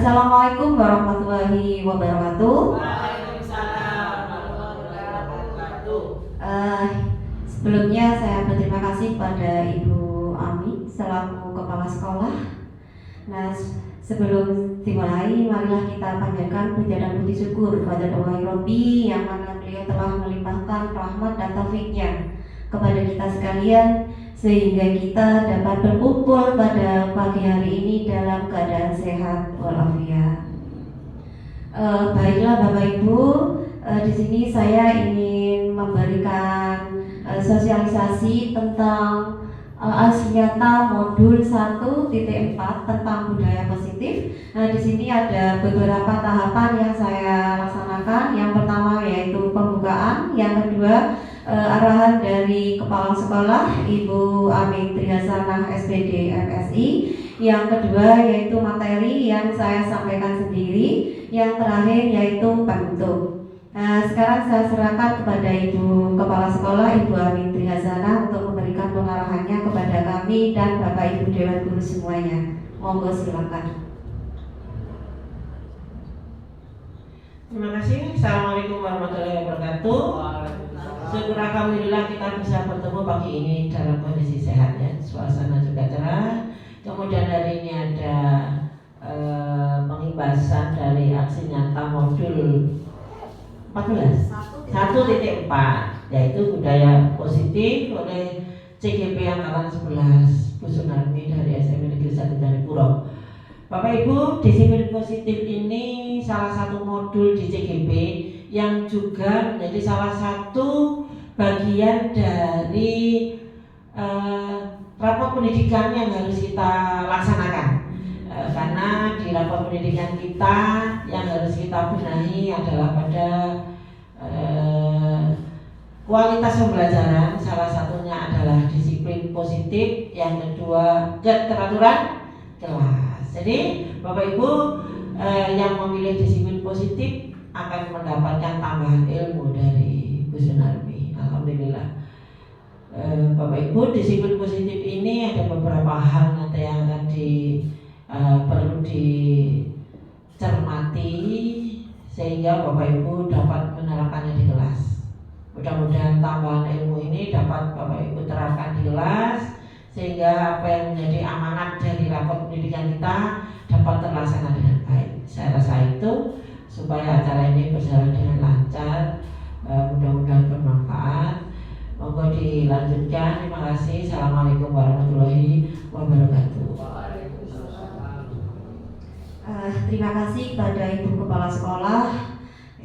Assalamualaikum warahmatullahi wabarakatuh. Waalaikumsalam warahmatullahi wabarakatuh. Sebelumnya saya berterima kasih kepada Ibu Ami selaku Kepala Sekolah. Nah, sebelum dimulai, marilah kita panjatkan puja dan puji syukur kepada Allah Rabbi yang mana beliau telah melimpahkan rahmat dan taufiknya kepada kita sekalian, sehingga kita dapat berkumpul pada pagi hari ini dalam keadaan sehat walafiat. Baiklah Bapak Ibu, di sini saya ingin memberikan sosialisasi tentang aksi nyata modul 1.4 tentang budaya positif. Nah, di sini ada beberapa tahapan yang saya laksanakan. Yang pertama yaitu pembukaan, yang kedua arahan dari Kepala Sekolah Ibu Ami Trihasanah SPD MSI, yang kedua yaitu materi yang saya sampaikan sendiri, yang terakhir yaitu penutup. Nah, sekarang saya serahkan kepada Ibu Kepala Sekolah Ibu Ami Trihasanah untuk memberikan pengarahannya kepada kami dan Bapak Ibu Dewan Guru semuanya. Monggo silakan. Terima kasih. Assalamualaikum warahmatullahi wabarakatuh. Syukur alhamdulillah kita bisa bertemu pagi ini dalam kondisi sehat ya. Suasana juga cerah. Kemudian hari ini ada pengibasan dari aksi nyata modul 1.4 yaitu budaya positif oleh CGP Angkatan 11 Bu Sunarmi dari SMP Negeri 1 Jatipuro. Bapak Ibu, disiplin positif ini salah satu modul di CGP yang juga menjadi salah satu bagian dari rapor pendidikan yang harus kita laksanakan. Karena di rapor pendidikan kita yang harus kita benahi adalah pada kualitas pembelajaran. Salah satunya adalah disiplin positif, yang kedua keteraturan kelas. Jadi Bapak Ibu yang memilih disiplin positif akan mendapatkan tambahan ilmu dari Bu Sunarmi. Alhamdulillah. Bapak Ibu, disiplin positif ini ada beberapa hal nanti yang akan perlu dicermati sehingga Bapak Ibu dapat menerapkannya di kelas. Mudah-mudahan tambahan ilmu ini dapat Bapak Ibu terapkan di kelas sehingga apa yang menjadi amanat dari rapor pendidikan kita dapat terlaksana dengan baik. Saya rasa itu supaya acara ini berjalan dengan lancar, mudah-mudahan bermanfaat. Monggo dilanjutkan. Terima kasih. Assalamualaikum warahmatullahi wabarakatuh. Terima kasih kepada Ibu Kepala Sekolah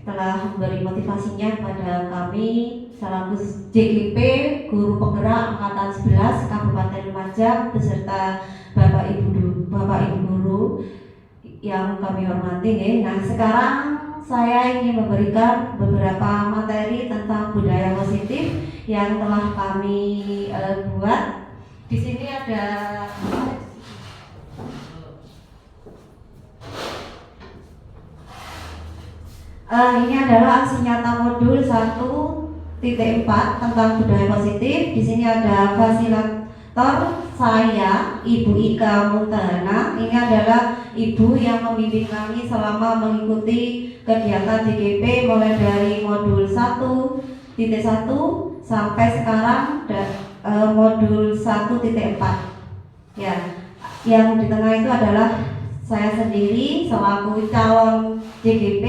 telah memberi motivasinya kepada kami selaku JGP Guru Penggerak Angkatan 11 Kabupaten Lumajang beserta Bapak Ibu Guru yang kami hormati. Nah, sekarang saya ingin memberikan beberapa materi tentang budaya positif yang telah kami buat. Di sini ada ini adalah aksi nyata modul 1.4 tentang budaya positif. Di sini ada fasilitator saya, Ibu Ika Muntahana. Ini adalah ibu yang membimbing kami selama mengikuti kegiatan DGP mulai dari modul 1.1 sampai sekarang modul 1.4. Ya, yang di tengah itu adalah saya sendiri selaku calon DGP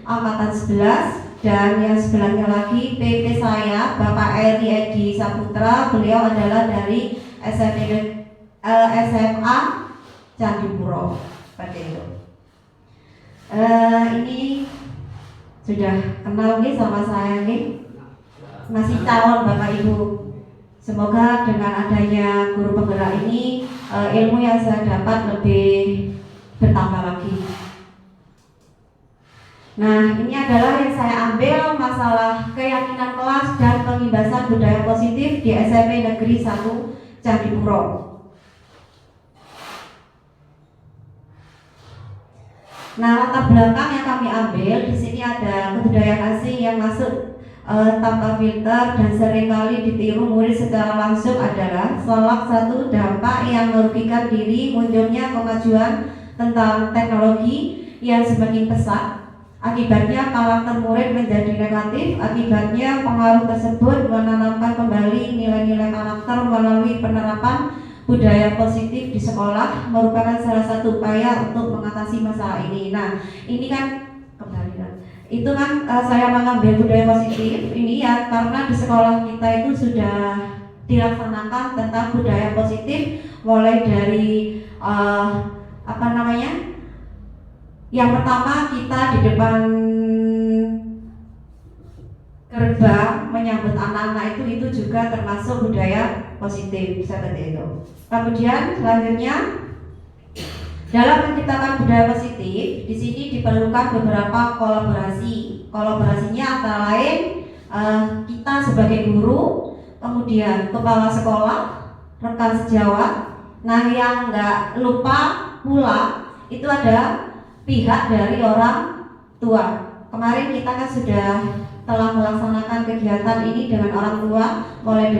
Angkatan 11, dan yang sebelahnya lagi PP saya Bapak Eri Edi Saputra. Beliau adalah dari SMA Jatipuro. Seperti itu. Ini sudah kenal nih sama saya nih, masih calon Bapak Ibu. Semoga dengan adanya guru penggerak ini ilmu yang saya dapat lebih bertambah lagi. Nah, ini adalah yang saya ambil masalah keyakinan kelas dan pengibasan budaya positif di SMP Negeri 1 Jatipuro. Nah, latar belakang yang kami ambil di sini ada kebudayaan asing yang masuk tanpa filter dan seringkali ditiru murid secara langsung adalah salah satu dampak yang merugikan diri munculnya kemajuan tentang teknologi yang semakin pesat. Akibatnya karakter murid menjadi negatif. Akibatnya pengaruh tersebut menanamkan kembali nilai-nilai karakter melalui penerapan budaya positif di sekolah, merupakan salah satu upaya untuk mengatasi masalah ini. Nah, ini kan kembali itu kan saya mengambil budaya positif ini ya karena di sekolah kita itu sudah dilaksanakan tentang budaya positif mulai dari apa namanya? Yang pertama kita di depan gerbang menyambut anak-anak itu juga termasuk budaya positif seperti itu. Kemudian selanjutnya dalam menciptakan budaya positif di sini diperlukan beberapa kolaborasi. Kolaborasinya antara lain kita sebagai guru, kemudian kepala sekolah, rekan sejawat. Nah yang nggak lupa pula itu ada pihak dari orang tua. Kemarin kita kan sudah telah melaksanakan kegiatan ini dengan orang tua mulai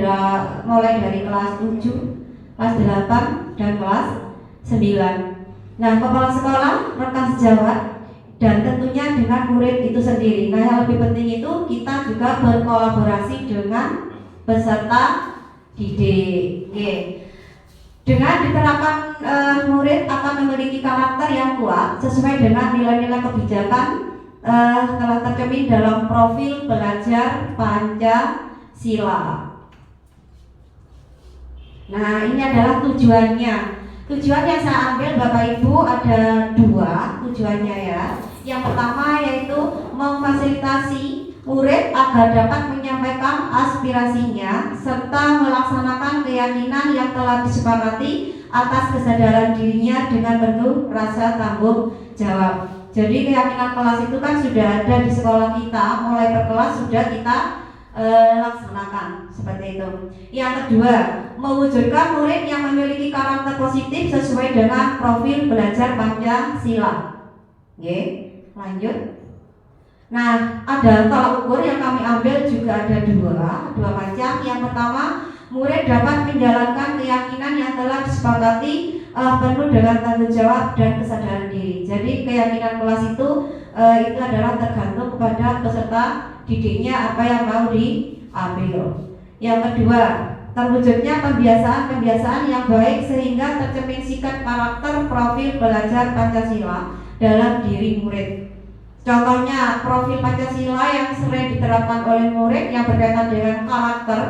dari kelas 7, kelas 8 dan kelas 9. Nah, kepala sekolah, rekan sejawat dan tentunya dengan murid itu sendiri. Nah, yang lebih penting itu kita juga berkolaborasi dengan peserta didik. Dengan diterapkan murid akan memiliki karakter yang kuat sesuai dengan nilai-nilai kebijakan telah tercermin dalam profil belajar Pancasila. Nah, ini adalah tujuannya. Tujuan yang saya ambil Bapak Ibu ada 2 tujuannya ya. Yang pertama yaitu memfasilitasi murid agar dapat menyampaikan aspirasinya serta melaksanakan keyakinan yang telah disepakati atas kesadaran dirinya dengan penuh rasa tanggung jawab. Jadi keyakinan kelas itu kan sudah ada di sekolah kita, mulai per kelas sudah kita laksanakan seperti itu. Yang kedua, mewujudkan murid yang memiliki karakter positif sesuai dengan profil belajar Pancasila. Oke, lanjut. Nah, ada tolak ukur yang kami ambil juga ada dua macam. Yang pertama, murid dapat menjalankan keyakinan yang telah disepakati penuh dengan tanggung jawab dan kesadaran diri. Jadi keyakinan kelas itu adalah tergantung kepada peserta didiknya apa yang mau diambil. Yang kedua, terwujudnya kebiasaan yang baik sehingga tercermin sikap karakter profil belajar Pancasila dalam diri murid. Contohnya profil Pancasila yang sering diterapkan oleh murid yang berkaitan dengan karakter.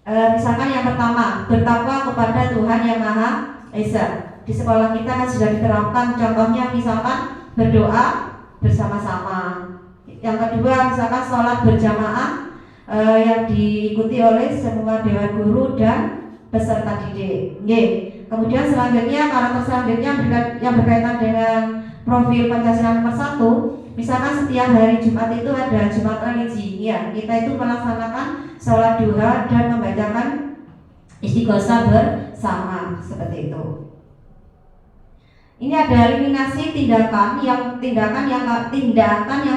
Misalkan yang pertama, bertakwa kepada Tuhan Yang Maha Esa. Di sekolah kita kan sudah diterapkan. Contohnya misalkan berdoa bersama-sama. Yang kedua misalkan sholat berjamaah yang diikuti oleh semua dewan guru dan peserta didik. Kemudian selanjutnya karakter selanjutnya yang berkaitan dengan profil Pancasila nomor 1, misalkan setiap hari Jumat itu ada Jumat religi, ya kita itu melaksanakan sholat duha dan membacakan istighosah bersama seperti itu. Ini ada eliminasi tindakan yang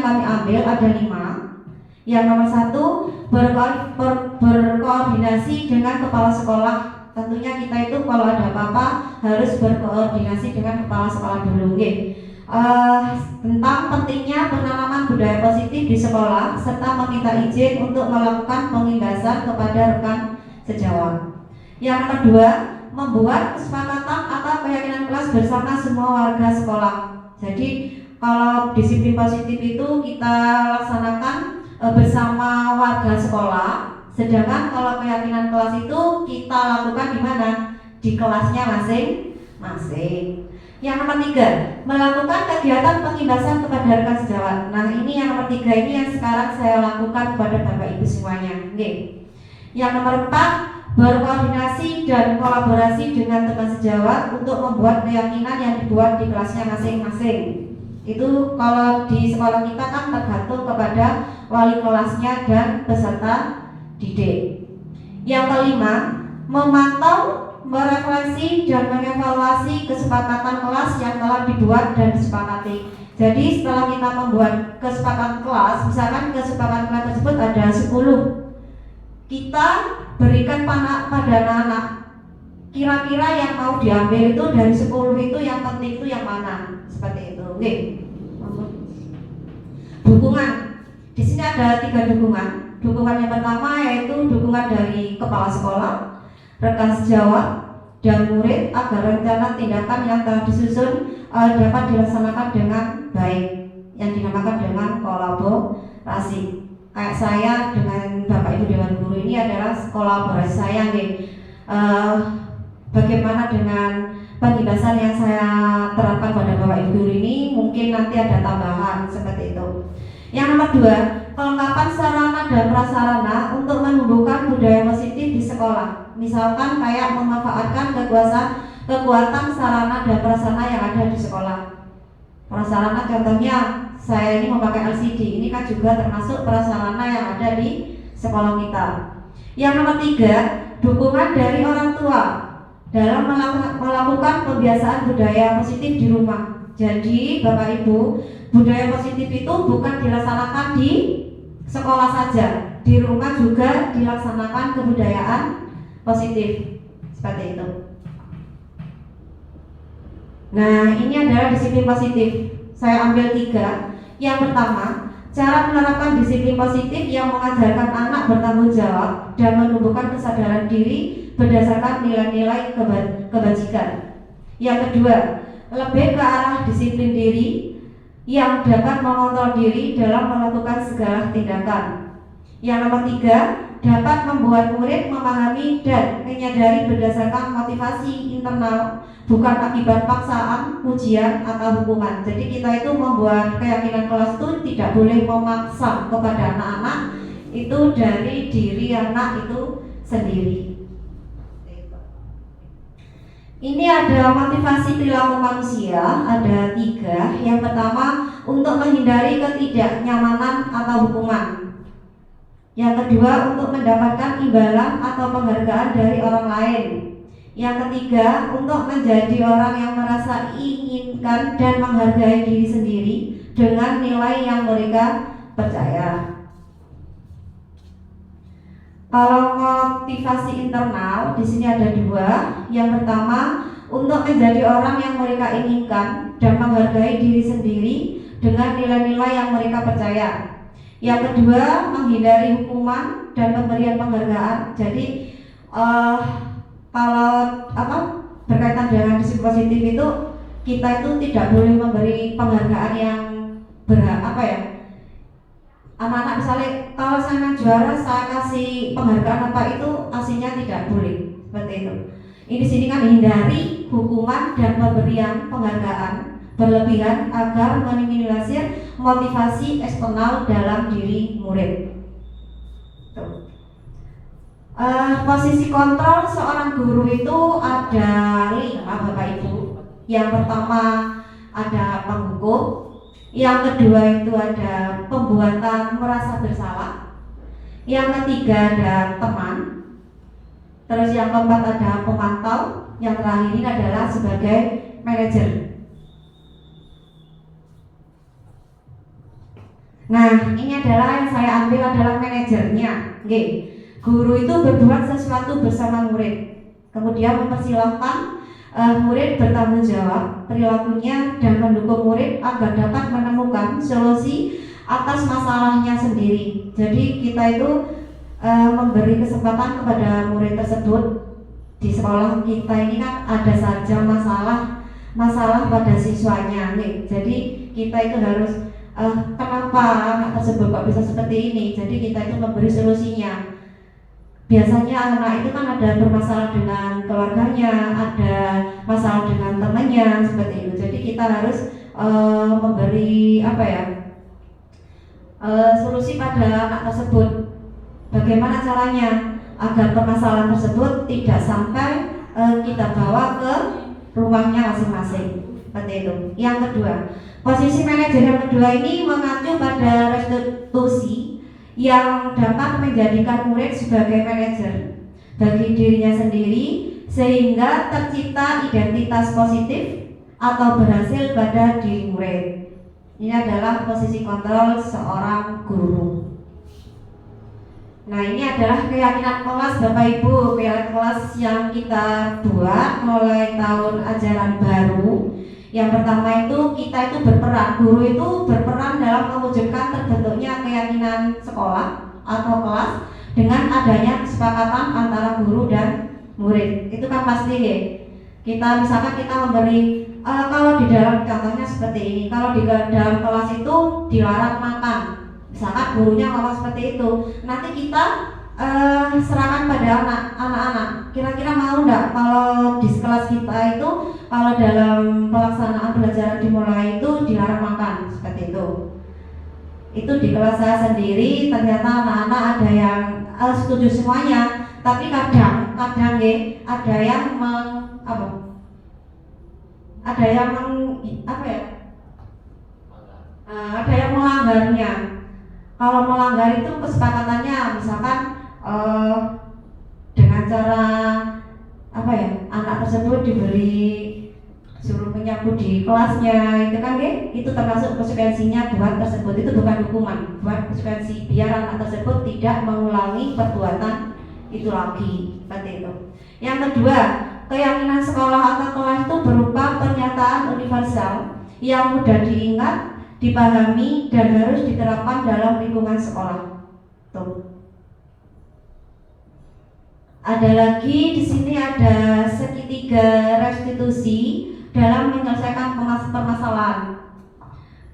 kami ambil ada 5. Yang nomor 1 berkoordinasi dengan kepala sekolah. Tentunya kita itu kalau ada apa-apa harus berkoordinasi dengan kepala sekolah dulu. Tentang pentingnya penanaman budaya positif di sekolah serta meminta izin untuk melakukan pengimbasan kepada rekan sejawat. Yang kedua, membuat kesepakatan atau keyakinan kelas bersama semua warga sekolah. Jadi kalau disiplin positif itu kita laksanakan bersama warga sekolah, sedangkan kalau keyakinan kelas itu kita lakukan di mana? Di kelasnya masing-masing. Yang nomor 3, melakukan kegiatan pengimbasan kepada rekan sejawat. Nah ini yang nomor 3 ini yang sekarang saya lakukan kepada Bapak Ibu semuanya. Yang nomor 4, berkoordinasi dan kolaborasi dengan teman sejawat untuk membuat keyakinan yang dibuat di kelasnya masing-masing. Itu kalau di sekolah kita kan tergantung kepada wali kelasnya dan peserta didik. Yang kelima, memantau, merefleksi dan mengevaluasi kesepakatan kelas yang telah dibuat dan disepakati. Jadi setelah kita membuat kesepakatan kelas, misalkan kesepakatan kelas tersebut ada 10, kita berikan pada anak-anak kira-kira yang mau diambil itu dari 10 itu yang penting itu yang mana, seperti itu. Oke. Dukungan. Di sini ada 3 dukungan. Dukungan yang pertama yaitu dukungan dari kepala sekolah, rekan sejawat, dan murid agar rencana tindakan yang telah disusun dapat dilaksanakan dengan baik, yang dinamakan dengan kolaborasi. Kayak saya dengan Bapak Ibu Dewan Guru ini adalah kolaborasi saya nih. Bagaimana dengan pembahasan yang saya terapkan pada Bapak Ibu Guru ini, mungkin nanti ada tambahan seperti itu. Yang nomor 2, kelengkapan sarana dan prasarana untuk menumbuhkan budaya positif di sekolah. Misalkan kayak memanfaatkan kekuatan sarana dan prasarana yang ada di sekolah. Prasarana contohnya saya ini memakai LCD, ini kan juga termasuk prasarana yang ada di sekolah kita. Yang nomor 3, dukungan dari orang tua dalam melakukan pembiasaan budaya positif di rumah. Jadi Bapak Ibu, budaya positif itu bukan dilaksanakan di sekolah saja, di rumah juga dilaksanakan kebudayaan positif seperti itu. Nah, ini adalah disiplin positif. Saya ambil 3. Yang pertama, cara menerapkan disiplin positif yang mengajarkan anak bertanggung jawab dan menumbuhkan kesadaran diri berdasarkan nilai-nilai kebajikan. Yang kedua, lebih ke arah disiplin diri yang dapat mengontrol diri dalam melakukan segala tindakan. Yang nomor 3, dapat membuat murid memahami dan menyadari berdasarkan motivasi internal, bukan akibat paksaan, ujian, atau hukuman. Jadi kita itu membuat keyakinan kelas itu tidak boleh memaksa kepada anak-anak, itu dari diri anak itu sendiri. Ini ada motivasi perilaku manusia, ada 3. Yang pertama, untuk menghindari ketidaknyamanan atau hukuman. Yang kedua, untuk mendapatkan imbalan atau penghargaan dari orang lain. Yang ketiga, untuk menjadi orang yang merasa inginkan dan menghargai diri sendiri dengan nilai yang mereka percaya. Kalau motivasi internal di sini ada 2. Yang pertama, untuk menjadi orang yang mereka inginkan dan menghargai diri sendiri dengan nilai-nilai yang mereka percaya. Yang kedua, menghindari hukuman dan pemberian penghargaan. Jadi kalau berkaitan dengan disiplin positif itu, kita itu tidak boleh memberi penghargaan yang anak-anak misalnya kalau saya juara saya kasih penghargaan apa itu, aslinya tidak boleh seperti itu. Ini di sini kan hindari hukuman dan pemberian penghargaan berlebihan agar meminimalisir motivasi eksternal dalam diri murid. Posisi kontrol seorang guru itu ada 5 Bapak Ibu. Yang pertama ada penghukum. Yang kedua itu ada pembuatan merasa bersalah. Yang ketiga ada teman. Terus yang keempat ada pemantau. Yang terakhir ini adalah sebagai manajer. Nah, ini adalah yang saya ambil adalah manajernya. Oke. Guru itu berbuat sesuatu bersama murid, kemudian mempersilahkan murid bertanggung jawab perilakunya dan mendukung murid agar dapat menemukan solusi atas masalahnya sendiri. Jadi kita itu memberi kesempatan kepada murid tersebut. Di sekolah kita ini kan ada saja masalah pada siswanya nih. Jadi kita itu harus kenapa anak tersebut kok bisa seperti ini. Jadi kita itu memberi solusinya. Biasanya anak itu kan ada bermasalah dengan keluarganya, ada masalah dengan temannya seperti itu. Jadi kita harus memberi solusi pada anak tersebut. Bagaimana caranya agar permasalahan tersebut tidak sampai kita bawa ke rumahnya masing-masing. Seperti itu. Yang kedua, posisi manajer yang kedua ini mengacu pada restitusi yang dapat menjadikan murid sebagai manajer bagi dirinya sendiri sehingga tercipta identitas positif atau berhasil pada diri murid. Ini adalah posisi kontrol seorang guru. Nah, ini adalah keyakinan kelas Bapak Ibu, keyakinan kelas yang kita buat mulai tahun ajaran baru. Yang pertama itu kita itu berperan, guru itu berperan dalam mewujudkan terbentuknya keyakinan sekolah atau kelas dengan adanya kesepakatan antara guru dan murid. Itu kan pasti ya. Kita misalkan kita memberi kalau di dalam contohnya seperti ini, kalau di dalam kelas itu dilarang makan, misalkan gurunya ngomong seperti itu, nanti kita serahkan pada anak-anak. Kira-kira mau enggak kalau di kelas kita itu kalau dalam pelaksanaan pelajaran dimulai itu dilarang makan seperti itu. Itu di kelas saya sendiri ternyata anak-anak ada yang setuju semuanya, tapi kadang ya ada yang ada yang melanggarnya. Kalau melanggar itu kesepakatannya misalkan dengan cara anak tersebut diberi suruh menyapu di kelasnya, itu kan itu termasuk konsekuensinya buat tersebut, itu bukan hukuman, buat konsekuensi biar anak tersebut tidak mengulangi perbuatan itu lagi, seperti itu. Yang kedua, keyakinan sekolah atau kelas itu berupa pernyataan universal yang mudah diingat, dipahami, dan harus diterapkan dalam lingkungan sekolah. Tuh. Ada lagi di sini ada segitiga restitusi dalam menyelesaikan permasalahan.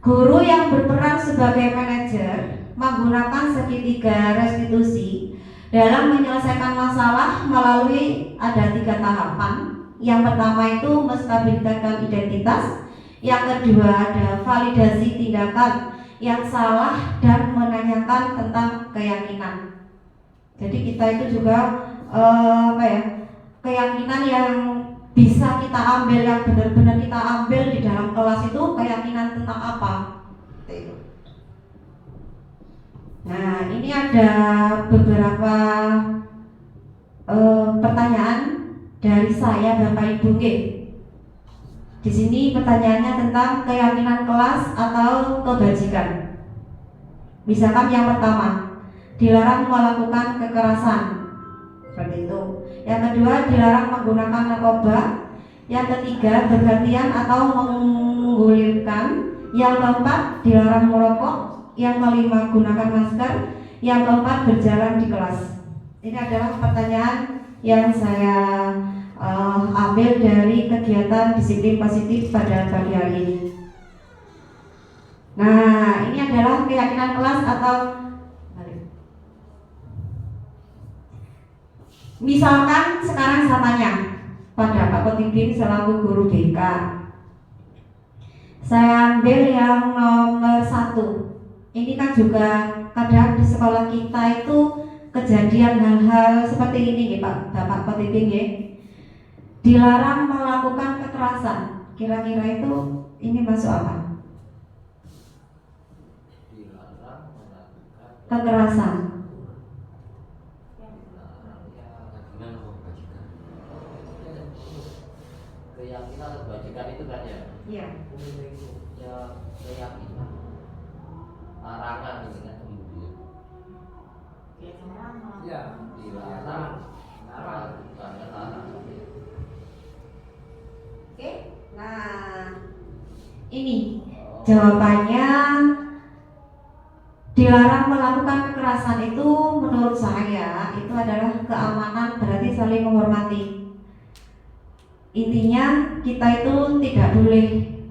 Guru yang berperan sebagai manajer menggunakan segitiga restitusi dalam menyelesaikan masalah melalui ada 3 tahapan. Yang pertama itu menstabilisasi identitas, yang kedua ada validasi tindakan yang salah dan menanyakan tentang keyakinan. Jadi kita itu juga keyakinan yang bisa kita ambil, yang benar-benar kita ambil di dalam kelas itu keyakinan tentang apa. Nah, ini ada beberapa pertanyaan dari saya Bapak Ibu. Di sini pertanyaannya tentang keyakinan kelas atau kebajikan. Misalkan yang pertama, dilarang melakukan kekerasan, seperti itu. Yang kedua, dilarang menggunakan narkoba. Yang ketiga, bergantian atau menggulirkan. Yang keempat, dilarang merokok. Yang kelima, gunakan masker. Yang keempat, berjalan di kelas. Ini adalah pertanyaan yang saya ambil dari kegiatan disiplin positif pada pagi hari ini. Nah, ini adalah keyakinan kelas atau misalkan sekarang saya tanya pada Pak Kotikin selaku guru BK, saya ambil yang nomor 1. Ini kan juga kadang di sekolah kita itu kejadian hal-hal seperti ini Bapak Kotikin ya. Dilarang melakukan kekerasan. Kira-kira itu ini masuk apa? Dilarang melakukan Kekerasan. Keyakinan atau kebajikan itu kan ya? Iya. Ya keyakinan. Larangan ini kan kemudian. Ya, dilarang. Larang. Oke. Nah, ini jawabannya dilarang melakukan kekerasan itu menurut saya itu adalah keamanan, berarti saling menghormati. Intinya kita itu tidak boleh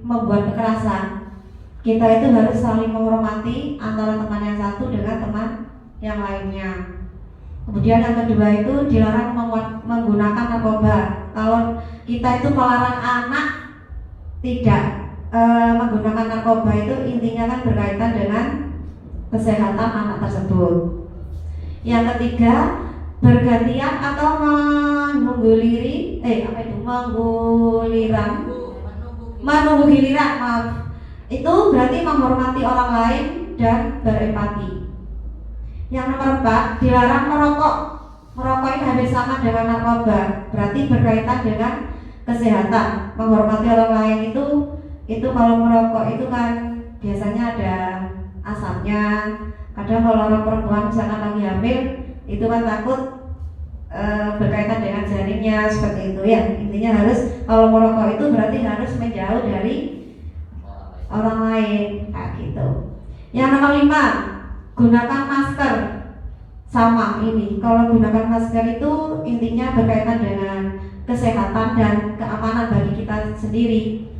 membuat kekerasan. Kita itu harus saling menghormati antara teman yang satu dengan teman yang lainnya. Kemudian yang kedua itu dilarang menggunakan narkoba. Kalau kita itu melarang anak tidak menggunakan narkoba itu intinya kan berkaitan dengan kesehatan anak tersebut. Yang ketiga, bergantian atau menunggu giliran, maaf. Itu berarti menghormati orang lain dan berempati. Yang nomor 4, dilarang merokok. Merokok ini hampir sama dengan narkoba, berarti berkaitan dengan kesehatan. Menghormati orang lain itu kalau merokok itu kan biasanya ada asapnya. Kadang kalau orang perempuan misalkan lagi hamil itu kan takut berkaitan dengan jaringnya seperti itu ya. Intinya harus kalau merokok itu berarti harus menjauh dari orang lain kayak gitu. Yang nomor 5, gunakan masker. Sama ini, kalau gunakan masker itu intinya berkaitan dengan kesehatan dan keamanan bagi kita sendiri.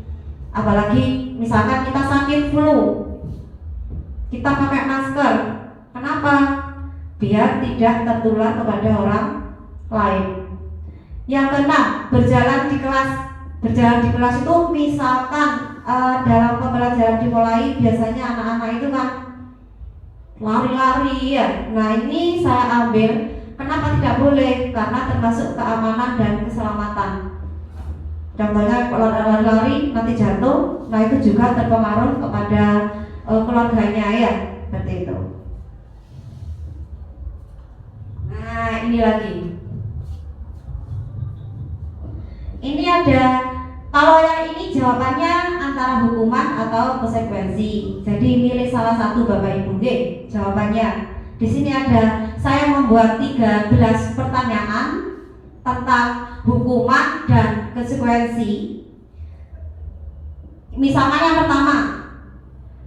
Apalagi misalkan kita sakit flu, kita pakai masker. Kenapa? Biar tidak tertular kepada orang lain. Yang keenam, berjalan di kelas. Berjalan di kelas itu misalkan dalam pembelajaran dimulai, biasanya anak-anak itu kan lari-lari ya. Nah ini saya ambil, kenapa tidak boleh? Karena termasuk keamanan dan keselamatan. Contohnya kalau lari-lari nanti jatuh, nah itu juga terpengaruh kepada keluarganya ya, seperti itu. Nah ini lagi. Ini ada, kalau yang ini jawabannya antara hukuman atau konsekuensi. Jadi milih salah satu Bapak Ibu. Jawabannya di sini ada, saya membuat 13 pertanyaan tentang hukuman dan konsekuensi. Misalkan yang pertama,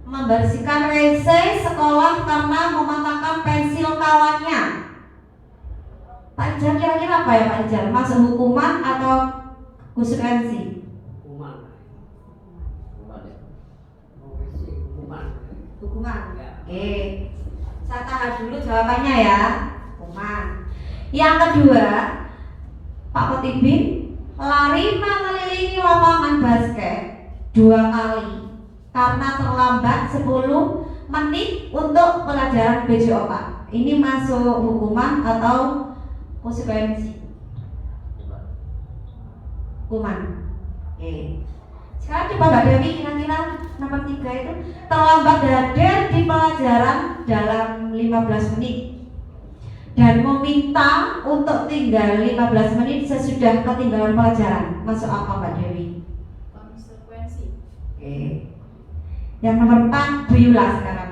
membersihkan WC sekolah karena mematahkan pensil kawannya. Pak Ijal kira-kira apa ya Pak Ijal? Masuk hukuman atau konsekuensi? Hukuman. Oke. Saya tahan dulu jawabannya ya. Hukuman. Yang kedua, Pak Kotibin lari mengelilingi lapangan basket 2 kali karena terlambat 10 menit untuk pelajaran BJOK. Ini masuk hukuman atau konsekuensi? Hukuman. Oke. Sekarang coba Mbak Dewi, kira-kira nomor 3 itu terlambat hadir di pelajaran dalam 15 menit dan meminta untuk tinggal 15 menit sesudah ketinggalan pelajaran. Masuk apa Mbak Dewi? Konsekuensi. Oke. Yang nomor 4, Bu Yula sekarang.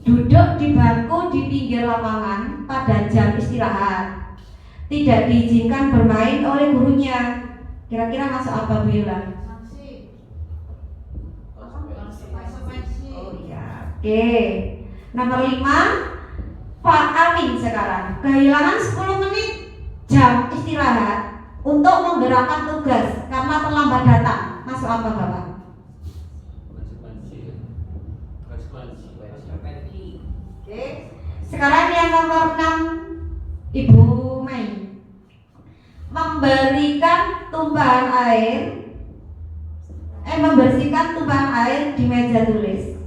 Duduk di bangku di pinggir lapangan pada jam istirahat. Tidak diizinkan bermain oleh gurunya. Kira-kira masuk apa Bu Yula? Konsekuensi. Oh iya. Oke. Nomor 5, Pak Amin sekarang. Kehilangan 10 menit jam istirahat untuk menggerakkan tugas karena terlambat datang. Masuk apa Bapak? Oke. Sekarang yang nomor 6, Ibu Mei. Membersihkan tumpahan air di meja tulis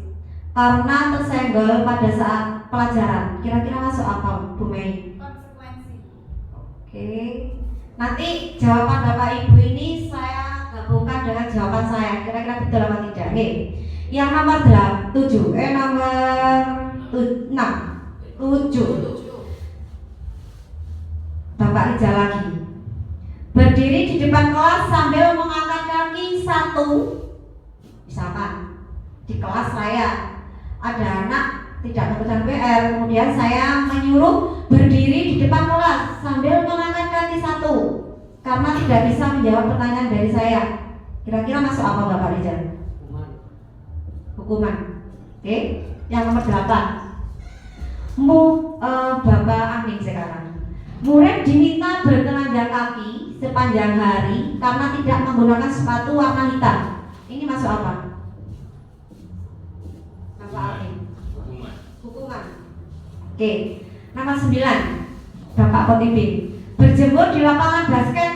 karena tersenggol pada saat pelajaran. Kira-kira masuk apa Bu Mei? Konsekuensi. Oke. Nanti jawaban Bapak Ibu ini saya gabungkan dengan jawaban saya. Kira-kira betul apa tidak? Nih. Yang nomor 7. Bapak Rijal lagi. Berdiri di depan kelas sambil mengangkat kaki 1. Misalkan di kelas saya ada anak tidak melakukan PR, kemudian saya menyuruh berdiri di depan kelas sambil mengangkat kaki 1 karena tidak bisa menjawab pertanyaan dari saya. Kira-kira masuk apa Bapak Rijal? Hukuman. Oke. Yang nomor 8. Bapak Amin sekarang. Murid diminta bertelanjang kaki sepanjang hari karena tidak menggunakan sepatu warna hitam. Ini masuk apa? Bapak Amin. Hukuman. Oke. Nomor 9, Bapak Kotibin. Berjemur di lapangan basket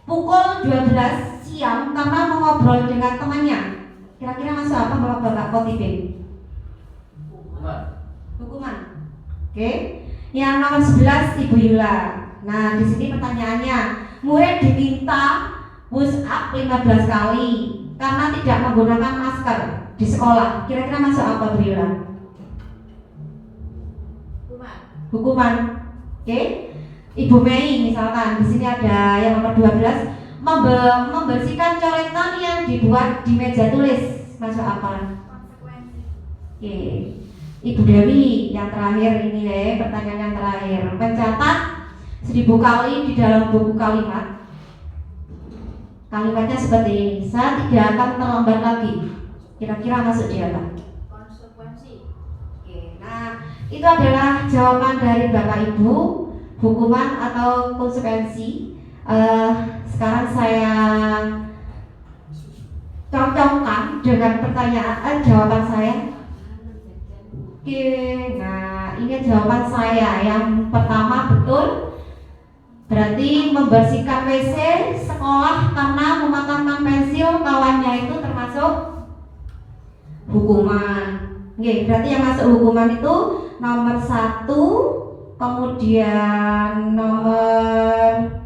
pukul 12 siang karena mengobrol dengan temannya. Kira-kira masuk apa Bapak Kotibin? Hukuman. Oke. Yang nomor 11, Ibu Yula. Nah, di sini pertanyaannya, murid diminta push up 15 kali karena tidak menggunakan masker di sekolah. Kira-kira masuk apa Bu Yula? Hukuman. Oke. Ibu Mei misalkan, di sini ada yang nomor 12, membersihkan coretan yang dibuat di meja tulis. Masuk apa? Konsekuensi. Oke. Ibu Dewi yang terakhir ini ya, pertanyaan yang terakhir. Mencatat 1000 kali di dalam buku kalimat. Kalimatnya seperti ini. Saya tidak akan terlambat lagi. Kira-kira masuk di apa? Konsekuensi. Oke, nah itu adalah jawaban dari Bapak Ibu, hukuman atau konsekuensi. Sekarang saya cocokkan dengan pertanyaan jawaban saya. Oke, nah ini jawaban saya. Yang pertama betul, berarti membersihkan WC sekolah karena mematahkan pensil kawannya itu termasuk hukuman. Oke, berarti yang masuk hukuman itu nomor 1, kemudian nomor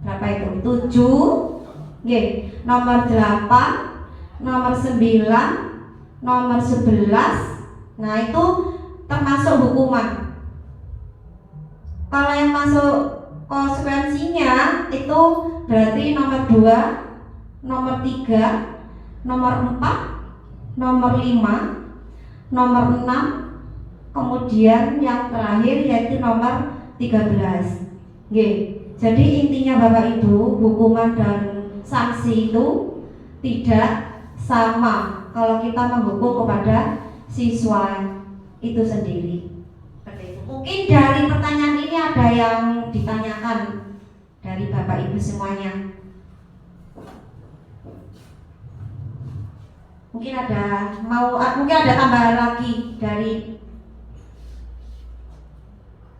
berapa itu? 7, oke, nomor 8, nomor 9, nomor 11. Nah itu termasuk hukuman. Kalau yang masuk konsekuensinya itu berarti nomor 2, nomor 3, nomor 4, nomor 5, nomor 6, kemudian yang terakhir yaitu nomor 13. Oke. Jadi intinya Bapak Ibu, hukuman dan sanksi itu tidak sama kalau kita menghukum kepada siswa itu sendiri. Mungkin dari pertanyaan ini ada yang ditanyakan dari Bapak Ibu semuanya. Mungkin ada tambahan lagi dari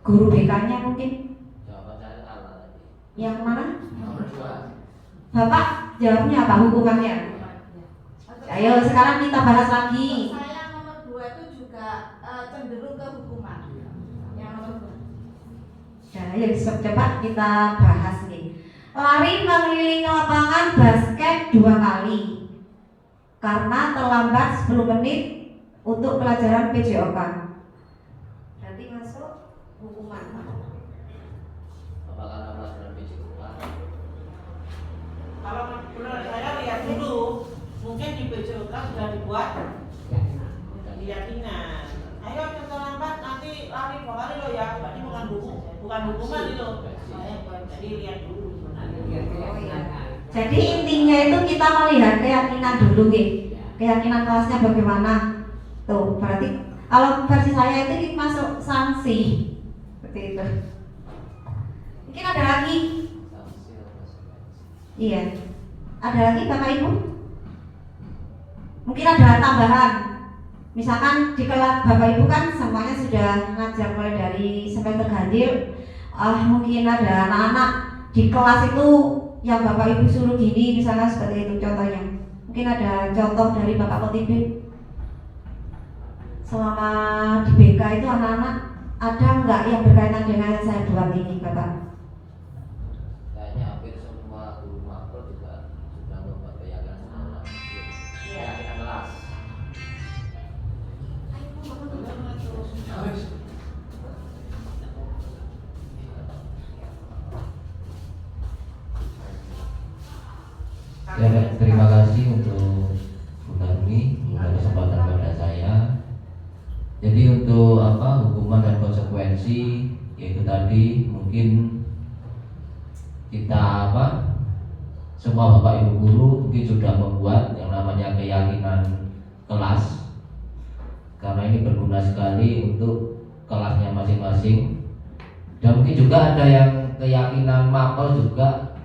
guru BK-nya mungkin. Jawaban saya salah tadi. Yang mana? Nomor 2. Bapak jawabnya apa hukumannya? Ayo sekarang kita bahas lagi. Saya nomor 2 itu juga cenderung ke hukuman. Yang nomor 2. Nah, ya coba kita bahas nih. Lari mengelilingi lapangan basket 2 kali karena terlambat 10 menit untuk pelajaran PJOK. Berarti masuk hukuman. Apakah karena pelajaran PJOK? Kalau menurut saya lihat dulu, mungkin di PJOK sudah dibuat keyakinan. Ayo yang terlambat nanti lari 2 kali loh ya, berarti bukan hukuman itu. Jadi lihat dulu. Jadi intinya itu kita melihat keyakinan dulu nih. Keyakinan kelasnya bagaimana? Tuh, berarti kalau versi saya itu masuk sanksi. Seperti itu. Mungkin ada lagi? Sanksi atau konsekuensi? Iya. Ada lagi Bapak Ibu? Mungkin ada tambahan. Misalkan di kelas Bapak Ibu kan semuanya sudah ngajar mulai dari semester ganjil. Mungkin ada anak-anak di kelas itu yang Bapak Ibu suruh gini, misalnya seperti itu contohnya. Mungkin ada contoh dari Bapak Kotibin. Selama di BK itu anak-anak ada nggak yang berkaitan dengan yang saya buat ini Bapak? Kayaknya hampir semua guru makro juga sudah membuat keyakinan sekolah. Keyakinan kelas. Ya, terima kasih untuk Bu Darmi memberi kesempatan pada saya. Jadi untuk hukuman dan konsekuensi yaitu tadi mungkin kita semua Bapak Ibu guru mungkin sudah membuat yang namanya keyakinan kelas, karena ini berguna sekali untuk kelasnya masing-masing. Dan mungkin juga ada yang keyakinan mapel juga,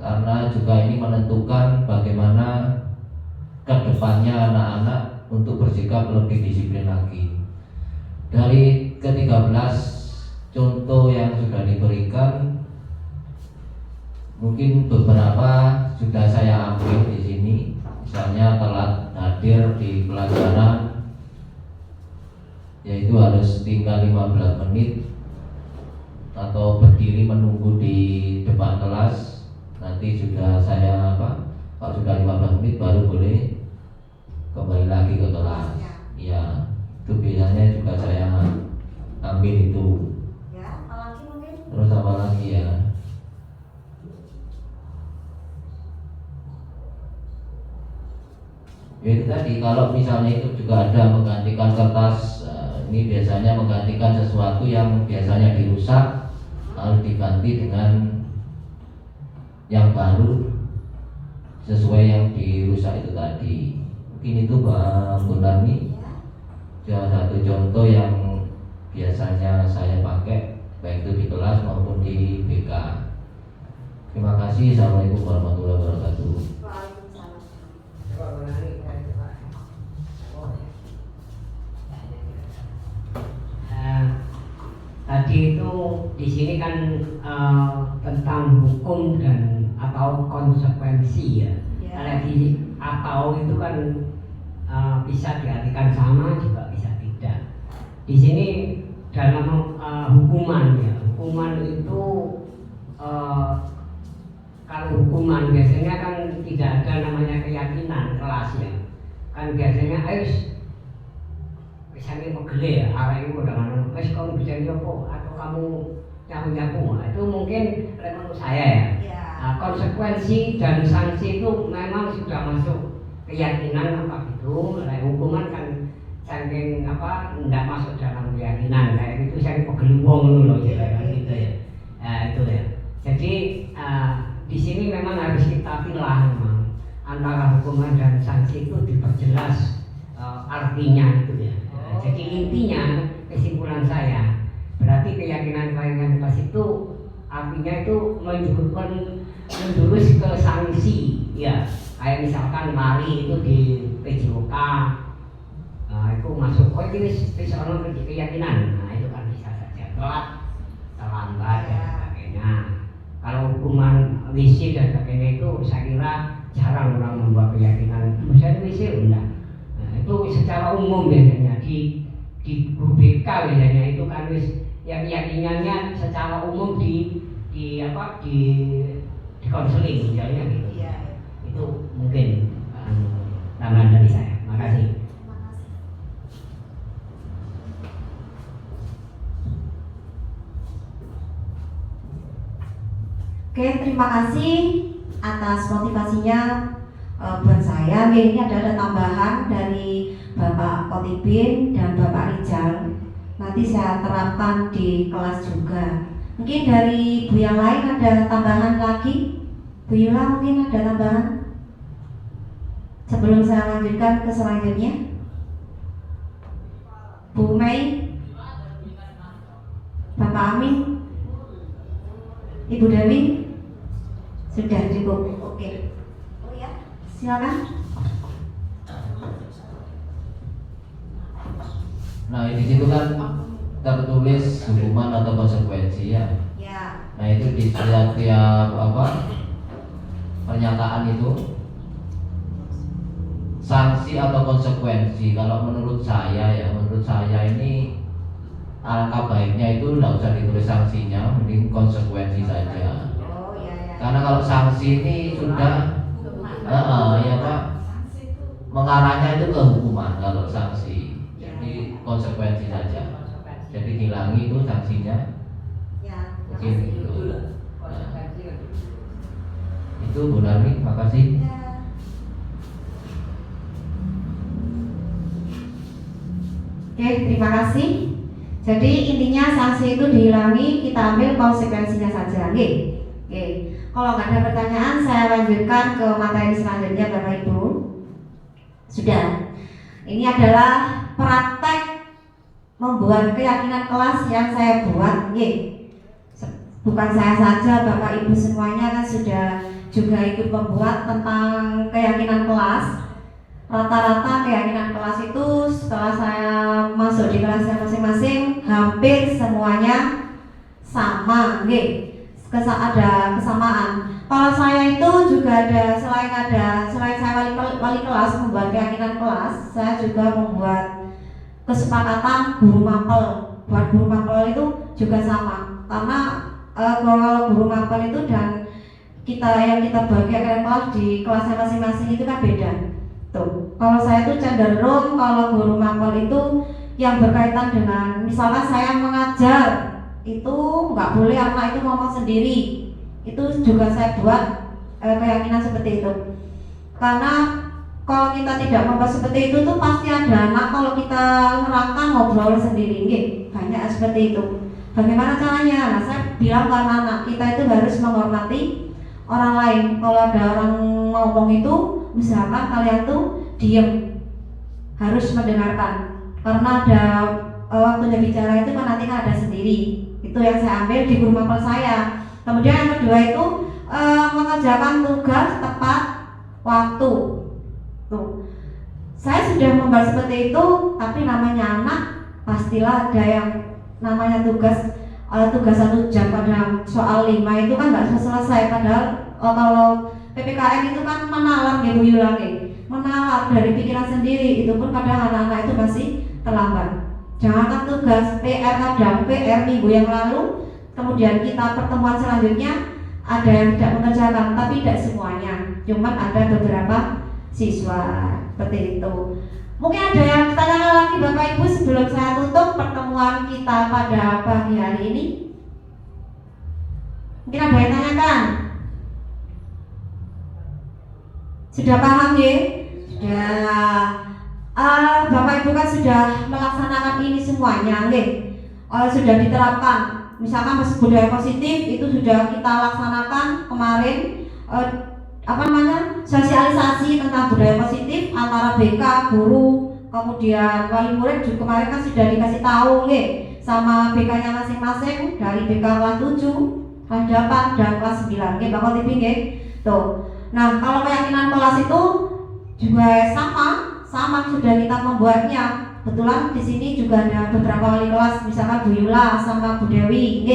karena juga ini menentukan bagaimana kedepannya anak-anak untuk bersikap lebih disiplin lagi. Dari ke-13 contoh yang sudah diberikan, mungkin beberapa sudah saya ambil di sini. Misalnya telat hadir di pelajaran, yaitu harus tinggal 15 menit atau berdiri menunggu di depan kelas. Nanti sudah saya kalau sudah 15 menit baru boleh kembali lagi ke kelas. Ya, itu biasanya juga saya ambil itu. Ya, apalagi mungkin? Terus apa lagi ya? Ya itu tadi, kalau misalnya itu juga ada menggantikan kertas, ini biasanya menggantikan sesuatu yang biasanya dirusak lalu diganti dengan yang baru sesuai yang dirusak itu tadi. Mungkin itu Mbak Gunarni salah satu contoh yang biasanya saya pakai baik itu di kelas maupun di BK. Terima kasih. Assalamualaikum warahmatullahi wabarakatuh. Tadi itu di sini kan tentang hukum dan atau konsekuensi ya. Kalau di atau itu kan bisa diartikan sama juga bisa tidak. Di sini dalam hukuman ya, hukuman itu kalau hukuman biasanya kan tidak ada namanya keyakinan kelas ya. Kan biasanya misalnya pegel ya, arah itu dengan kamu bisa apa atau kamu nyapu-nyapu, itu mungkin menurut saya ya. Nah, konsekuensi dan sanksi itu memang sudah masuk keyakinan apa itu. Nah, hukuman kan saking apa tidak masuk dalam keyakinan kayak gitu, saya pegel wong loh gitu ya. Itu ya. Jadi di sini memang harus kita pilah memang antara hukuman dan sanksi itu diperjelas artinya itu ya. Jadi intinya kesimpulan saya berarti keyakinan itu artinya itu menjurus ke sanksi ya, kayak misalkan lari itu di PJOK itu masuk ini orang keyakinan, nah itu kan bisa saja telat terlambat dan sebagainya. Kalau hukuman WC dan sebagainya itu saya kira jarang orang membuat keyakinan misalnya WC enggak. Nah, itu secara umum biasanya di BK biasanya itu kan yang keyakinannya secara umum di konseling misalnya gitu. Iya. Itu mungkin tambahan dari saya. Makasih. Oke, terima kasih atas motivasinya buat saya. Ini ada tambahan dari Bapak Kotibin dan Bapak Rijal. Nanti saya terapkan di kelas juga. Mungkin dari Bu yang lain ada tambahan lagi? Bu Yula mungkin ada tambahan? Sebelum saya lanjutkan ke selanjutnya. Bu Mei, Bapak Amin, Ibu Dewi, sudah cukup. Oke. Oh ya, silakan. Nah di situ kan tertulis hukuman atau konsekuensi ya. Ya. Nah itu di setiap pernyataan itu sanksi atau konsekuensi. Kalau menurut saya ini alangkah baiknya itu tidak usah ditulis sanksinya, mending konsekuensi saja. Oh ya ya. Karena kalau sanksi ini sudah ya Pak, mengarahnya itu ke hukuman kalau sanksi. Jadi konsekuensi saja. Jadi hilangi itu sanksinya. Ya. Mungkin itu. Itu Bu Narmi, makasih. Ya. Oke, terima kasih. Jadi intinya sanksi itu dihilangi, kita ambil konsekuensinya saja. Oke. Kalau nggak ada pertanyaan, saya lanjutkan ke materi selanjutnya, Bapak Ibu. Sudah. Ini adalah praktek membuat keyakinan kelas yang saya buat. Bukan saya saja, Bapak Ibu semuanya kan sudah juga ikut membuat tentang keyakinan kelas. Rata-rata keyakinan kelas itu setelah saya masuk di kelasnya masing-masing hampir semuanya sama, ada kesamaan. Kalau saya itu juga ada selain saya wali kelas membuat keyakinan kelas, saya juga membuat kesepakatan guru mapel. Buat guru mapel itu juga sama, karena kalau guru mapel itu dan yang kita bagi keyakinan kelas di kelasnya masing-masing itu kan beda. Tuh, kalau saya tuh cenderung kalau guru mapel itu yang berkaitan dengan misalkan saya mengajar itu nggak boleh anak itu ngomong sendiri, itu juga saya buat keyakinan seperti itu. Karena kalau kita tidak membuat seperti itu tuh pasti ada anak kalau kita nerangkan ngobrol sendiri, banyak seperti itu. Bagaimana caranya? Nah, saya bilang ke anak-anak kita itu harus menghormati orang lain. Kalau ada orang ngomong itu, usahakan kalian tuh diem, harus mendengarkan. Karena ada waktunya bicara itu kan nanti kan ada sendiri. Itu yang saya ambil di guru mapel saya. Kemudian yang kedua itu mengerjakan tugas tepat waktu. Tuh, saya sudah membuat seperti itu, tapi namanya anak pastilah ada yang namanya tugas 1 jam pada soal 5 itu kan nggak selesai. Padahal kalau PPKN itu kan menalar ya Bu Yulangi, menalar dari pikiran sendiri, itu pun kadang anak-anak itu masih terlambat. Jangankan tugas, PR kadang PR minggu yang lalu, kemudian kita pertemuan selanjutnya ada yang tidak mengerjakan, tapi tidak semuanya, cuman ada beberapa siswa seperti itu. Mungkin ada yang tanyakan lagi Bapak Ibu sebelum saya tutup pertemuan kita pada pagi hari ini. Mungkin ada yang tanyakan? Sudah paham ya? Sudah. Bapak Ibu kan sudah melaksanakan ini semuanya, sudah diterapkan. Misalkan budaya positif itu sudah kita laksanakan kemarin. Sosialisasi tentang budaya positif antara BK, guru, kemudian wali murid juga kemarin kan sudah dikasih tahu sama BK-nya masing-masing dari BK kelas 7, kelas 8 dan kelas 9 bakal tiping tuh. Nah, kalau keyakinan kelas itu juga sama sudah kita membuatnya. Kebetulan di sini juga ada beberapa wali kelas, misalkan Bu Yula sama Bu Dewi,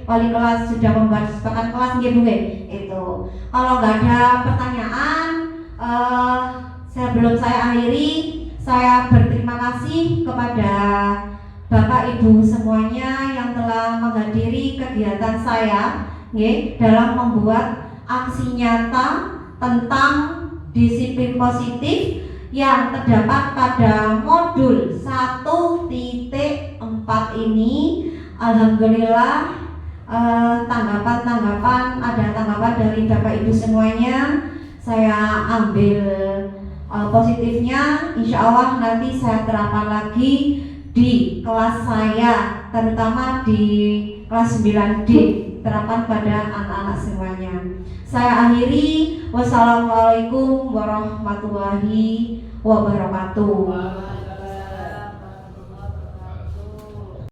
wali kelas sudah membuat kesepakatan kelas, Bu. Itu. Kalau nggak ada pertanyaan, sebelum saya akhiri, saya berterima kasih kepada Bapak Ibu semuanya yang telah menghadiri kegiatan saya, dalam membuat aksi nyata tentang disiplin positif yang terdapat pada modul 1.4 ini. Alhamdulillah ada tanggapan dari Bapak Ibu semuanya. Saya ambil positifnya, insya Allah nanti saya terapkan lagi di kelas saya, terutama di kelas 9D, terapkan pada anak-anak semuanya. Saya akhiri, wassalamualaikum warahmatullahi wabarakatuh.